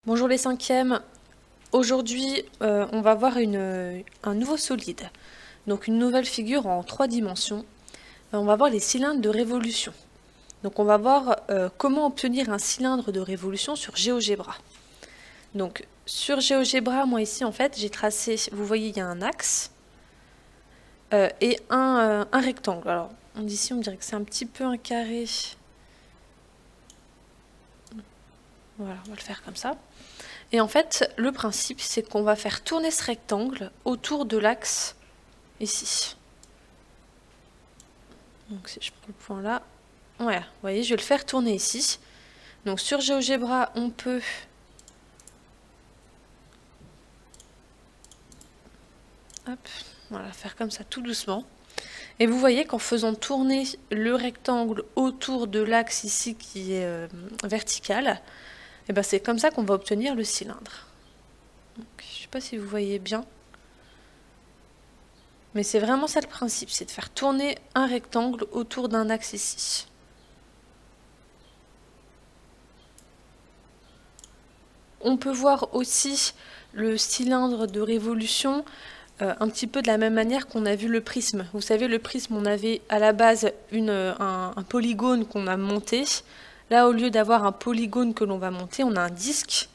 Bonjour les cinquièmes, aujourd'hui on va voir un nouveau solide, donc une nouvelle figure en 3 dimensions. On va voir les cylindres de révolution. Donc on va voir comment obtenir un cylindre de révolution sur GeoGebra. Donc sur GeoGebra, moi ici en fait j'ai tracé, vous voyez il y a un axe et un rectangle. Alors ici on dirait que c'est un petit peu un carré. Voilà, on va le faire comme ça. Et en fait, le principe, c'est qu'on va faire tourner ce rectangle autour de l'axe ici. Donc si je prends le point là, voilà, vous voyez, je vais le faire tourner ici. Donc sur GeoGebra, on peut voilà, faire comme ça tout doucement. Et vous voyez qu'en faisant tourner le rectangle autour de l'axe ici qui est vertical, et ben c'est comme ça qu'on va obtenir le cylindre. Donc, je ne sais pas si vous voyez bien. Mais c'est vraiment ça le principe, c'est de faire tourner un rectangle autour d'un axe ici. On peut voir aussi le cylindre de révolution un petit peu de la même manière qu'on a vu le prisme. Vous savez, le prisme, on avait à la base un polygone qu'on a monté. Là, au lieu d'avoir un polygone que l'on va monter, on a un disque.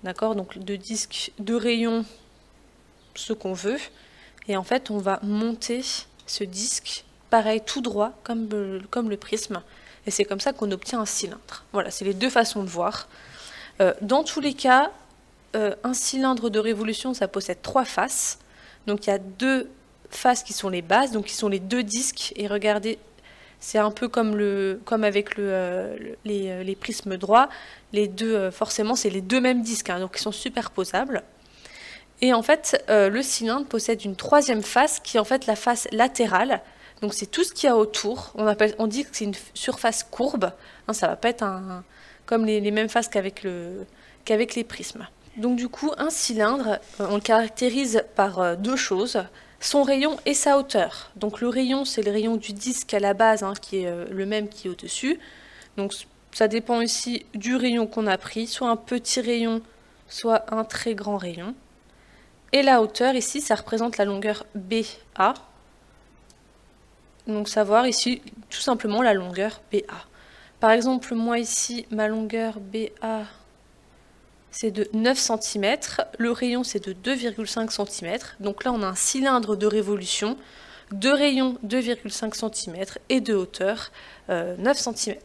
D'accord? Donc de disque, de rayons, ce qu'on veut. Et en fait, on va monter ce disque, pareil, tout droit, comme le prisme. Et c'est comme ça qu'on obtient un cylindre. Voilà, c'est les deux façons de voir. Dans tous les cas, un cylindre de révolution, ça possède 3 faces. Donc il y a 2 faces qui sont les bases, donc qui sont les 2 disques. Et regardez, c'est un peu comme avec les prismes droits. Les deux, forcément, c'est les 2 mêmes disques, hein, donc ils sont superposables. Et en fait, le cylindre possède une 3e face qui est en fait la face latérale. Donc c'est tout ce qu'il y a autour. On dit que c'est une surface courbe. Hein, ça va pas être comme les mêmes faces qu'avec les prismes. Donc du coup, un cylindre, on le caractérise par 2 choses, son rayon et sa hauteur. Donc le rayon, c'est le rayon du disque à la base, hein, qui est le même qui est au-dessus. Donc ça dépend ici du rayon qu'on a pris, soit un petit rayon, soit un très grand rayon. Et la hauteur, ici, ça représente la longueur BA. Donc savoir ici, tout simplement, la longueur BA. Par exemple, moi ici, ma longueur BA, c'est de 9 cm. Le rayon, c'est de 2,5 cm. Donc là, on a un cylindre de révolution, de rayon 2,5 cm et de hauteur 9 cm.